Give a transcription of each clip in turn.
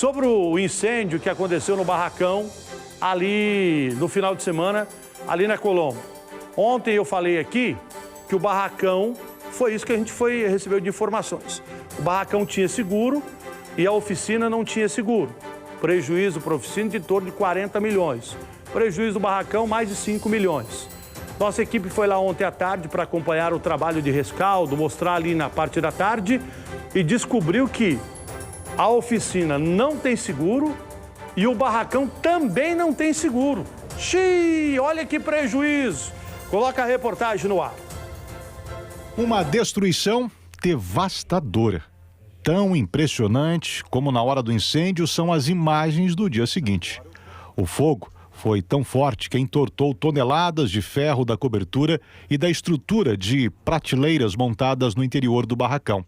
Sobre o incêndio que aconteceu no barracão, ali no final de semana, ali na Colombo. Ontem eu falei aqui que o barracão, foi isso que a gente recebeu de informações. O barracão tinha seguro e a oficina não tinha seguro. Prejuízo para a oficina de torno de 40 milhões. Prejuízo do barracão, mais de 5 milhões. Nossa equipe foi lá ontem à tarde para acompanhar o trabalho de rescaldo, mostrar ali na parte da tarde e descobriu que a oficina não tem seguro e o barracão também não tem seguro. Xiii, olha que prejuízo. Coloca a reportagem no ar. Uma destruição devastadora. Tão impressionante como na hora do incêndio são as imagens do dia seguinte. O fogo foi tão forte que entortou toneladas de ferro da cobertura e da estrutura de prateleiras montadas no interior do barracão.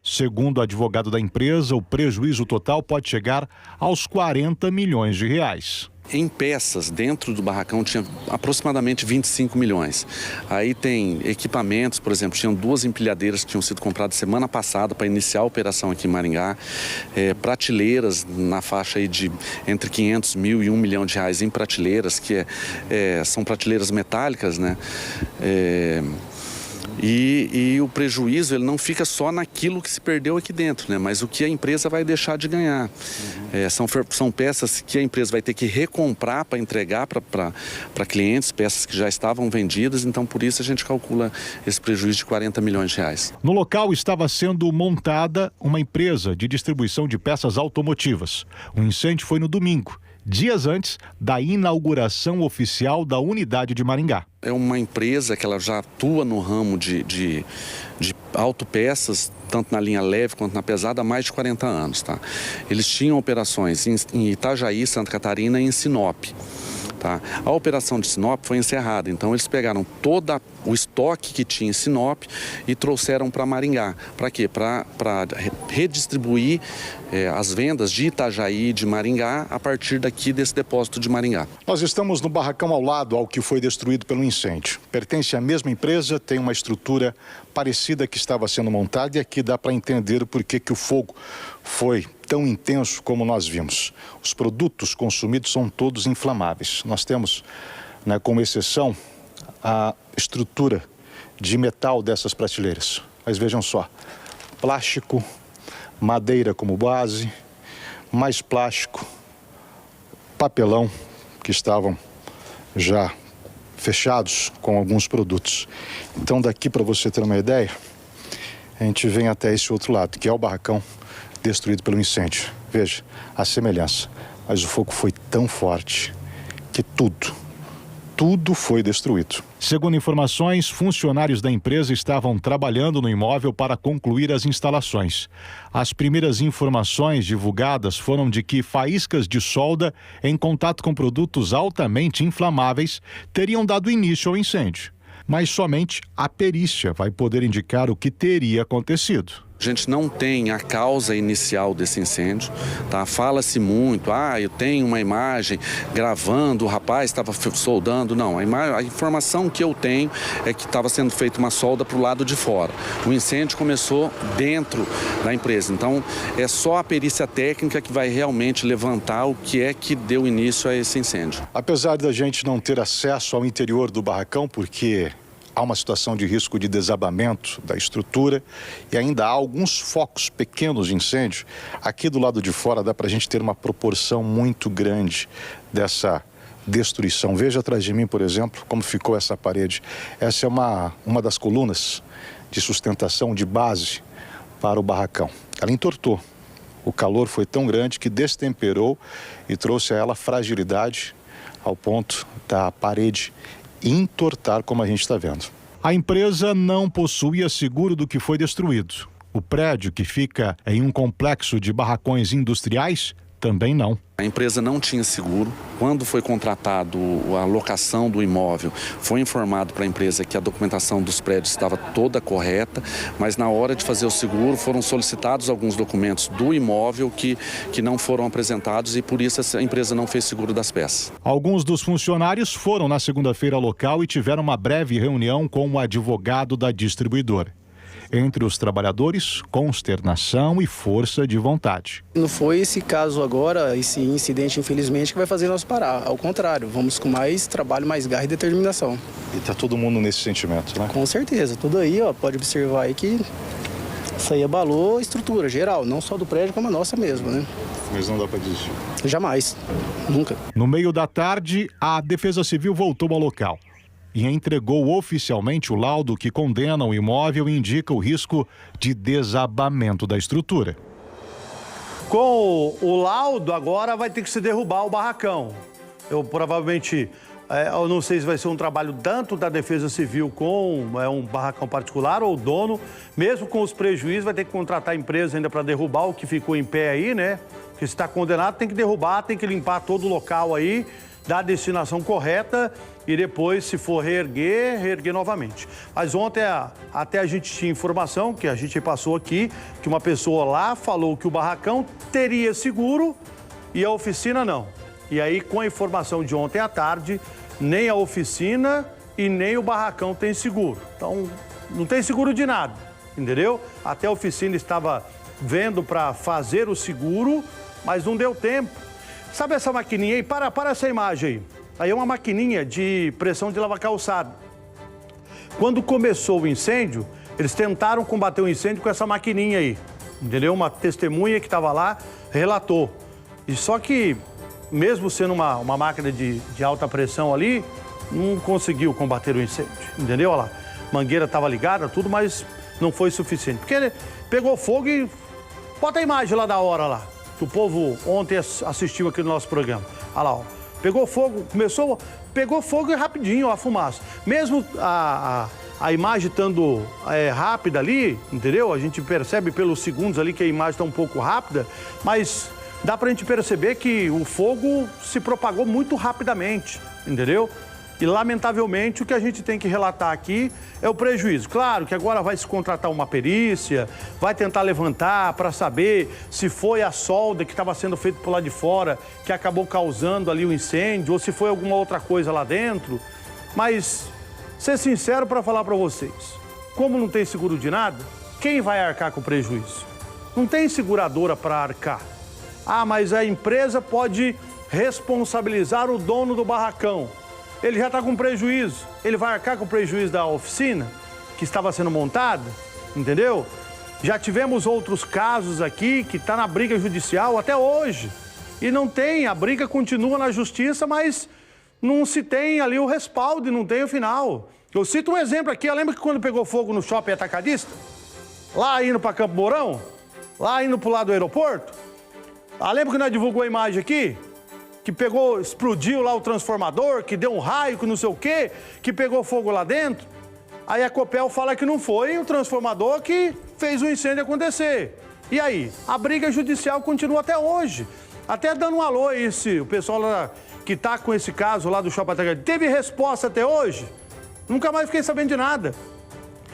Segundo o advogado da empresa, o prejuízo total pode chegar aos 40 milhões de reais. Em peças, dentro do barracão, tinha aproximadamente 25 milhões. Aí tem equipamentos, por exemplo, tinham 2 empilhadeiras que tinham sido compradas semana passada para iniciar a operação aqui em Maringá. Prateleiras na faixa aí de entre 500 mil e 1 milhão de reais em prateleiras, que são prateleiras metálicas, né? E o prejuízo ele não fica só naquilo que se perdeu aqui dentro, né? Mas o que a empresa vai deixar de ganhar. São peças que a empresa vai ter que recomprar para entregar para clientes, peças que já estavam vendidas, então por isso a gente calcula esse prejuízo de 40 milhões de reais. No local estava sendo montada uma empresa de distribuição de peças automotivas. O incêndio foi no domingo, dias antes da inauguração oficial da unidade de Maringá. É uma empresa que ela já atua no ramo de autopeças, tanto na linha leve quanto na pesada, há mais de 40 anos. Tá? Eles tinham operações em Itajaí, Santa Catarina e em Sinop. Tá? A operação de Sinop foi encerrada, então eles pegaram todo o estoque que tinha em Sinop e trouxeram para Maringá. Para quê? Para redistribuir as vendas de Itajaí e de Maringá a partir daqui desse depósito de Maringá. Nós estamos no barracão ao lado ao que foi destruído pelo incêndio. Pertence à mesma empresa, tem uma estrutura parecida que estava sendo montada e aqui dá para entender por que o fogo foi tão intenso como nós vimos. Os produtos consumidos são todos inflamáveis. Nós temos, né, como exceção, a estrutura de metal dessas prateleiras. Mas vejam só, plástico, madeira como base, mais plástico, papelão, que estavam já fechados com alguns produtos. Então daqui, para você ter uma ideia, a gente vem até esse outro lado, que é o barracão destruído pelo incêndio. Veja a semelhança, mas o fogo foi tão forte que tudo foi destruído. Segundo informações, funcionários da empresa estavam trabalhando no imóvel para concluir as instalações. As primeiras informações divulgadas foram de que faíscas de solda em contato com produtos altamente inflamáveis teriam dado início ao incêndio. Mas somente a perícia vai poder indicar o que teria acontecido. A gente não tem a causa inicial desse incêndio, tá? Fala-se muito, eu tenho uma imagem gravando, o rapaz estava soldando. Não, a informação que eu tenho é que estava sendo feita uma solda para o lado de fora. O incêndio começou dentro da empresa, então é só a perícia técnica que vai realmente levantar o que é que deu início a esse incêndio. Apesar da gente não ter acesso ao interior do barracão, porque há uma situação de risco de desabamento da estrutura e ainda há alguns focos pequenos de incêndio, aqui do lado de fora dá para a gente ter uma proporção muito grande dessa destruição. Veja atrás de mim, por exemplo, como ficou essa parede. Essa é uma das colunas de sustentação de base para o barracão. Ela entortou. O calor foi tão grande que destemperou e trouxe a ela fragilidade ao ponto da parede entortar, como a gente está vendo. A empresa não possuía seguro do que foi destruído. O prédio, que fica em um complexo de barracões industriais, também não. A empresa não tinha seguro. Quando foi contratado a locação do imóvel, foi informado para a empresa que a documentação dos prédios estava toda correta, mas na hora de fazer o seguro foram solicitados alguns documentos do imóvel que não foram apresentados e por isso a empresa não fez seguro das peças. Alguns dos funcionários foram na segunda-feira ao local e tiveram uma breve reunião com o advogado da distribuidora. Entre os trabalhadores, consternação e força de vontade. Não foi esse caso agora, esse incidente, infelizmente, que vai fazer nós parar. Ao contrário, vamos com mais trabalho, mais garra e determinação. E está todo mundo nesse sentimento, né? Com certeza. Tudo aí, ó, pode observar aí que isso aí abalou a estrutura geral, não só do prédio, como a nossa mesmo, né? Mas não dá para desistir. Jamais. Nunca. No meio da tarde, a Defesa Civil voltou ao local e entregou oficialmente o laudo que condena o imóvel e indica o risco de desabamento da estrutura. Com o laudo, agora vai ter que se derrubar o barracão. Eu provavelmente, eu não sei se vai ser um trabalho tanto da Defesa Civil com um barracão particular ou o dono, mesmo com os prejuízos, vai ter que contratar a empresa ainda para derrubar o que ficou em pé aí, né? Porque se está condenado, tem que derrubar, tem que limpar todo o local aí, dar a destinação correta e depois, se for reerguer novamente. Mas ontem até a gente tinha informação, que a gente passou aqui, que uma pessoa lá falou que o barracão teria seguro e a oficina não. E aí, com a informação de ontem à tarde, nem a oficina e nem o barracão tem seguro. Então, não tem seguro de nada, entendeu? Até a oficina estava vendo para fazer o seguro, mas não deu tempo. Sabe essa maquininha aí? Para essa imagem aí. Aí é uma maquininha de pressão de lavar calçado. Quando começou o incêndio, eles tentaram combater o incêndio com essa maquininha aí, entendeu? Uma testemunha que estava lá relatou. E só que, mesmo sendo uma máquina de alta pressão ali, não conseguiu combater o incêndio, entendeu? Olha lá, mangueira estava ligada, tudo, mas não foi suficiente. Porque ele pegou fogo e... Bota a imagem lá da hora lá, que o povo ontem assistiu aqui no nosso programa. Olha lá, ó. Pegou fogo, pegou fogo e rapidinho, ó, a fumaça. Mesmo a imagem estando rápida ali, entendeu? A gente percebe pelos segundos ali que a imagem está um pouco rápida, mas dá pra gente perceber que o fogo se propagou muito rapidamente, entendeu? E, lamentavelmente, o que a gente tem que relatar aqui é o prejuízo. Claro que agora vai se contratar uma perícia, vai tentar levantar para saber se foi a solda que estava sendo feita por lá de fora que acabou causando ali o incêndio ou se foi alguma outra coisa lá dentro. Mas, ser sincero para falar para vocês, como não tem seguro de nada, quem vai arcar com o prejuízo? Não tem seguradora para arcar. Ah, mas a empresa pode responsabilizar o dono do barracão. Ele já está com prejuízo. Ele vai arcar com o prejuízo da oficina que estava sendo montada, entendeu? Já tivemos outros casos aqui que está na briga judicial até hoje. E não tem, a briga continua na justiça, mas não se tem ali o respaldo e não tem o final. Eu cito um exemplo aqui, eu lembro que quando pegou fogo no shopping atacadista, lá indo para Campo Mourão, lá indo para o lado do aeroporto, lembra que nós divulgou a imagem aqui? Que pegou, explodiu lá o transformador, que deu um raio, que não sei o quê, que pegou fogo lá dentro. Aí a Copel fala que não foi o transformador que fez o incêndio acontecer. E aí? A briga judicial continua até hoje. Até dando um alô aí, o pessoal lá que está com esse caso lá do Shopping Atacadista, teve resposta até hoje? Nunca mais fiquei sabendo de nada.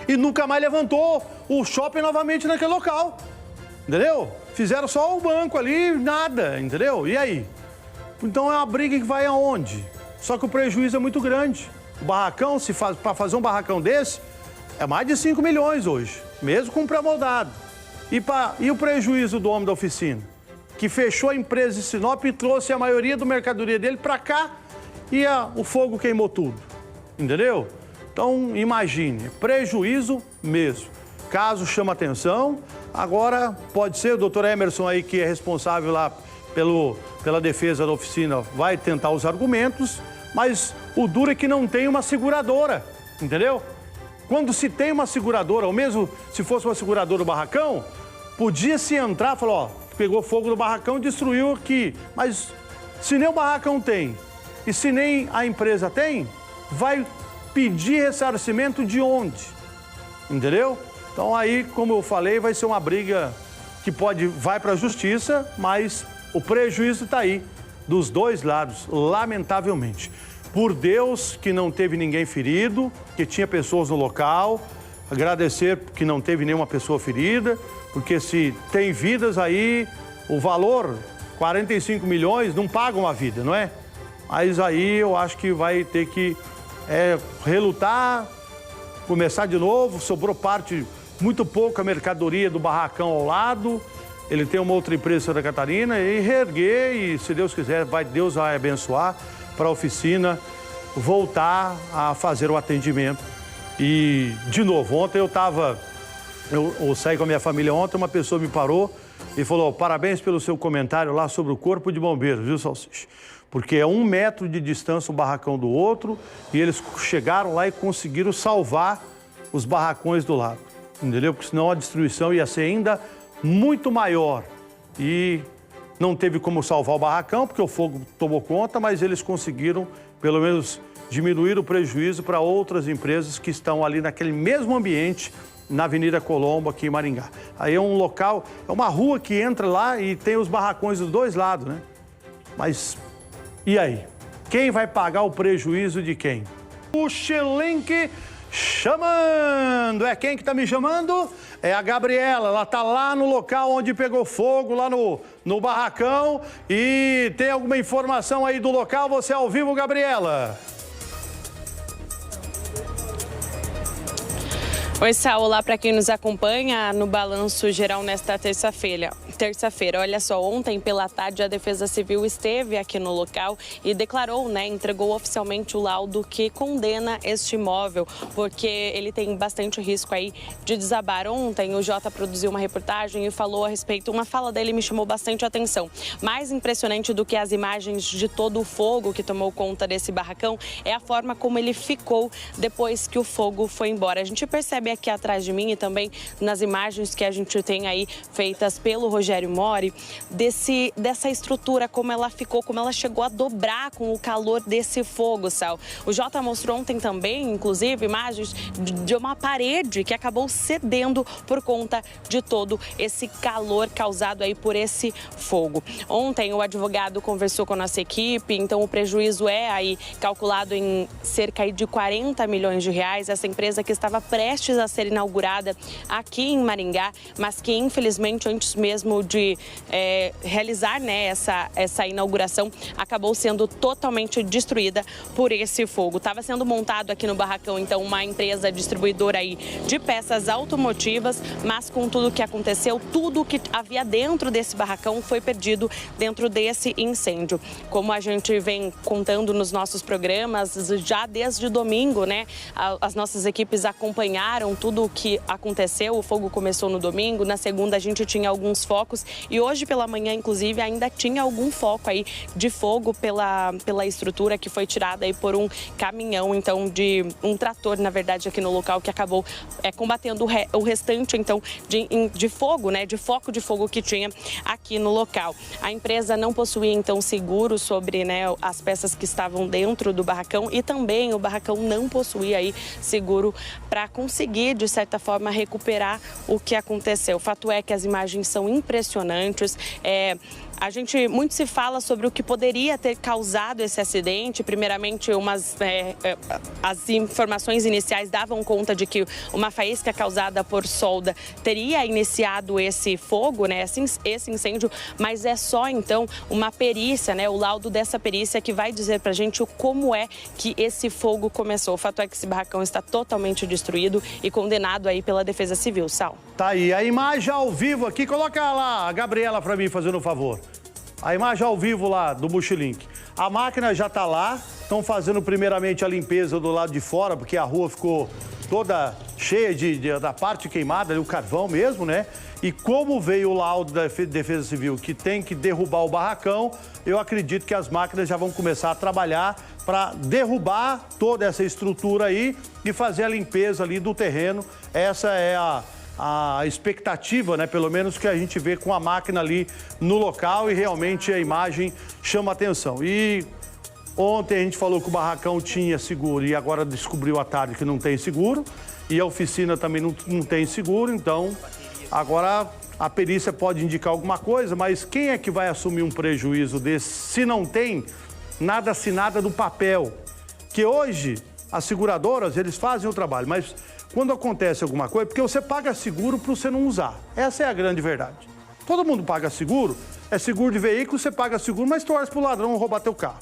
E nunca mais levantou o shopping novamente naquele local. Entendeu? Fizeram só o banco ali, nada, entendeu? E aí? Então é uma briga que vai aonde? Só que o prejuízo é muito grande. O barracão, para fazer um barracão desse, é mais de 5 milhões hoje, mesmo com pré-moldado. E o prejuízo do homem da oficina, que fechou a empresa de Sinop e trouxe a maioria da mercadoria dele para cá e o fogo queimou tudo, entendeu? Então, imagine, prejuízo mesmo. Caso chama atenção, agora pode ser o doutor Emerson aí, que é responsável lá pela defesa da oficina, vai tentar os argumentos, mas o duro é que não tem uma seguradora, entendeu? Quando se tem uma seguradora, ou mesmo se fosse uma seguradora do barracão, podia-se entrar e falar, ó, pegou fogo no barracão e destruiu aqui. Mas se nem o barracão tem e se nem a empresa tem, vai pedir ressarcimento de onde? Entendeu? Então aí, como eu falei, vai ser uma briga que vai para a justiça, mas o prejuízo está aí, dos dois lados, lamentavelmente. Por Deus que não teve ninguém ferido, que tinha pessoas no local, agradecer que não teve nenhuma pessoa ferida, porque se tem vidas aí, o valor, 45 milhões, não paga uma vida, não é? Mas aí eu acho que vai ter que relutar, começar de novo, sobrou parte muito pouca mercadoria do barracão ao lado. Ele tem uma outra empresa em Santa Catarina e reerguer e, se Deus quiser, Deus vai abençoar para a oficina voltar a fazer o atendimento. E, de novo, ontem eu saí com a minha família ontem, uma pessoa me parou e falou: parabéns pelo seu comentário lá sobre o Corpo de Bombeiros, viu, Salsicha? Porque é 1 metro de distância um barracão do outro e eles chegaram lá e conseguiram salvar os barracões do lado, entendeu? Porque senão a destruição ia ser ainda muito maior. E não teve como salvar o barracão, porque o fogo tomou conta, mas eles conseguiram, pelo menos, diminuir o prejuízo para outras empresas que estão ali naquele mesmo ambiente, na Avenida Colombo, aqui em Maringá. Aí é um local, é uma rua que entra lá e tem os barracões dos dois lados, né? Mas, e aí? Quem vai pagar o prejuízo de quem? O Xelink chamando. É quem que tá me chamando? É a Gabriela. Ela tá lá no local onde pegou fogo, lá no barracão. E tem alguma informação aí do local? Você é ao vivo, Gabriela? Oi, Saul, olá para quem nos acompanha no Balanço Geral nesta terça-feira. Olha só, ontem pela tarde a Defesa Civil esteve aqui no local e declarou, entregou oficialmente o laudo que condena este imóvel, porque ele tem bastante risco aí de desabar. Ontem o Jota produziu uma reportagem e falou a respeito, uma fala dele me chamou bastante atenção. Mais impressionante do que as imagens de todo o fogo que tomou conta desse barracão é a forma como ele ficou depois que o fogo foi embora. A gente percebe aqui atrás de mim e também nas imagens que a gente tem aí feitas pelo Rogério Mori, dessa estrutura, como ela ficou, como ela chegou a dobrar com o calor desse fogo, Sal. O Jota mostrou ontem também, inclusive, imagens de uma parede que acabou cedendo por conta de todo esse calor causado aí por esse fogo. Ontem o advogado conversou com a nossa equipe, então o prejuízo é aí calculado em cerca de 40 milhões de reais. Essa empresa que estava prestes a ser inaugurada aqui em Maringá, mas que infelizmente antes mesmo de realizar essa inauguração acabou sendo totalmente destruída por esse fogo. Estava sendo montado aqui no barracão então uma empresa distribuidora aí de peças automotivas, mas com tudo que aconteceu, tudo que havia dentro desse barracão foi perdido dentro desse incêndio. Como a gente vem contando nos nossos programas, já desde domingo, as nossas equipes acompanharam tudo o que aconteceu. O fogo começou no domingo, na segunda a gente tinha alguns focos e hoje pela manhã, inclusive, ainda tinha algum foco aí de fogo pela estrutura que foi tirada aí por um caminhão, então, de um trator, na verdade, aqui no local, que acabou combatendo o restante, então, de fogo, de foco de fogo que tinha aqui no local. A empresa não possuía, então, seguro sobre, as peças que estavam dentro do barracão e também o barracão não possuía aí seguro para conseguir, de certa forma, recuperar o que aconteceu. O fato é que as imagens são impressionantes. Muito se fala sobre o que poderia ter causado esse acidente. Primeiramente, as informações iniciais davam conta de que uma faísca causada por solda teria iniciado esse fogo, esse incêndio, mas é só então uma perícia, o laudo dessa perícia que vai dizer pra gente como é que esse fogo começou. O fato é que esse barracão está totalmente destruído e condenado aí pela Defesa Civil, Sal. Tá aí, a imagem ao vivo aqui, coloca lá a Gabriela pra mim, fazendo um favor. A imagem ao vivo lá do Mochilink. A máquina já tá lá, estão fazendo primeiramente a limpeza do lado de fora, porque a rua ficou toda cheia da parte queimada, o carvão mesmo, E como veio o laudo da Defesa Civil que tem que derrubar o barracão, eu acredito que as máquinas já vão começar a trabalhar para derrubar toda essa estrutura aí e fazer a limpeza ali do terreno. Essa é a expectativa, pelo menos que a gente vê com a máquina ali no local e realmente a imagem chama atenção. E ontem a gente falou que o barracão tinha seguro e agora descobriu à tarde que não tem seguro e a oficina também não tem seguro, então agora a perícia pode indicar alguma coisa, mas quem é que vai assumir um prejuízo desse se não tem nada assinado no papel? Que hoje as seguradoras, eles fazem o trabalho, mas quando acontece alguma coisa, porque você paga seguro para você não usar. Essa é a grande verdade. Todo mundo paga seguro, é seguro de veículo, você paga seguro, mas torce para o ladrão roubar teu carro.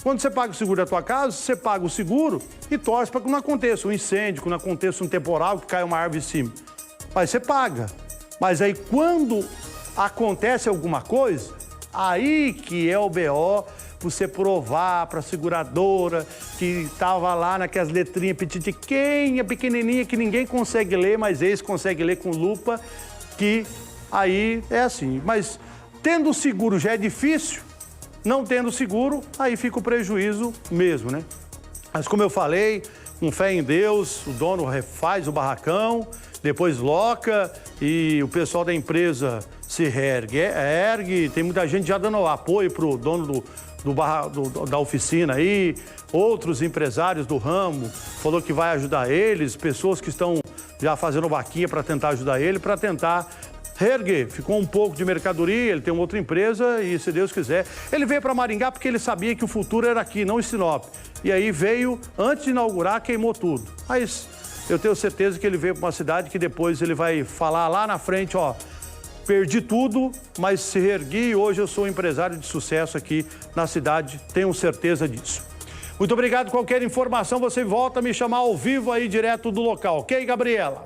Quando você paga o seguro da tua casa, você paga o seguro e torce para que não aconteça um incêndio, que não aconteça um temporal, que caia uma árvore em cima. mas você paga. Mas aí quando acontece alguma coisa, aí que é o BO, você provar para a seguradora que estava lá naquelas letrinhas petitiquinha, pequenininha, que ninguém consegue ler, mas eles conseguem ler com lupa, que aí é assim. Mas tendo seguro já é difícil, não tendo seguro, aí fica o prejuízo mesmo, né? Mas como eu falei, com fé em Deus, o dono refaz o barracão, depois loca e o pessoal da empresa se ergue. Tem muita gente já dando apoio para o dono da oficina aí, outros empresários do ramo, falou que vai ajudar eles, pessoas que estão já fazendo vaquinha para tentar ajudar ele, para tentar reerguer. Ficou um pouco de mercadoria, ele tem uma outra empresa e, se Deus quiser, ele veio para Maringá porque ele sabia que o futuro era aqui, não em Sinop. E aí veio, antes de inaugurar, queimou tudo. Mas eu tenho certeza que ele veio para uma cidade que depois ele vai falar lá na frente, ó, perdi tudo, mas se reergui e hoje eu sou um empresário de sucesso aqui na cidade, tenho certeza disso. Muito obrigado. Qualquer informação, você volta a me chamar ao vivo aí, direto do local. Ok, Gabriela?